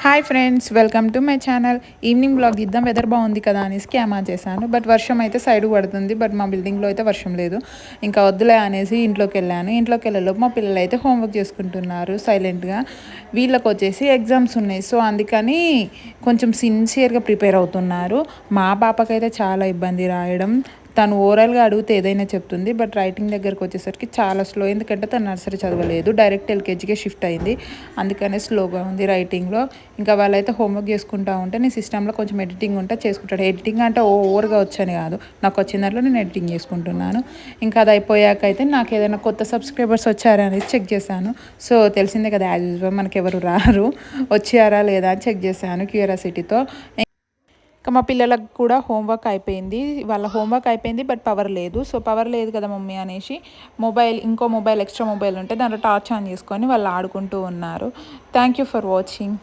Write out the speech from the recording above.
Hi friends, welcome to my channel. Evening blog తీద్దాం, weather బాగుంది కదా అనేసి క్యామా చేశాను. బట్ వర్షం అయితే సైడ్ పడుతుంది. బట్ మా బిల్డింగ్లో అయితే వర్షం లేదు. ఇంకా వద్దులే అనేసి ఇంట్లోకి వెళ్ళాను. ఇంట్లోకి వెళ్ళలోపు మా పిల్లలు అయితే హోంవర్క్ చేసుకుంటున్నారు సైలెంట్గా. వీళ్ళకి వచ్చేసి ఎగ్జామ్స్ ఉన్నాయి. సో అందుకని కొంచెం సిన్సియర్గా ప్రిపేర్ అవుతున్నారు. మా పాపకైతే చాలా ఇబ్బంది రాయడం. తను ఓరల్గా అడిగితే ఏదైనా చెప్తుంది. బట్ రైటింగ్ దగ్గరకు వచ్చేసరికి చాలా స్లో. ఎందుకంటే తను నర్సరీ చదవలేదు, డైరెక్ట్ ఎల్కేజీకే షిఫ్ట్ అయింది. అందుకనే స్లోగా ఉంది రైటింగ్లో. ఇంకా వాళ్ళైతే హోంవర్క్ చేసుకుంటూ ఉంటే నేను సిస్టంలో కొంచెం ఎడిటింగ్ ఉంటే చేసుకుంటాడు. ఎడిటింగ్ అంటే ఓవర్గా వచ్చని కాదు, నాకు వచ్చిన దాంట్లో నేను ఎడిటింగ్ చేసుకుంటున్నాను. ఇంకా అది అయిపోయాక అయితే నాకు ఏదైనా కొత్త సబ్స్క్రైబర్స్ వచ్చారనేది చెక్ చేశాను. సో తెలిసిందే కదా, యాజ్ యూజువల్ మనకి ఎవరు రారు, వచ్చారా లేదా అని చెక్ చేశాను క్యూరియాసిటీతో. ఇంకా మా పిల్లలకు కూడా హోంవర్క్ అయిపోయింది. వాళ్ళ హోంవర్క్ అయిపోయింది, బట్ పవర్ లేదు. సో పవర్ లేదు కదా మమ్మీ అనేసి ఇంకో మొబైల్, ఎక్స్ట్రా మొబైల్ ఉంటే దాంట్లో టార్చ్ ఆన్ చేసుకొని వాళ్ళు ఆడుకుంటూ ఉన్నారు. Thank you for watching.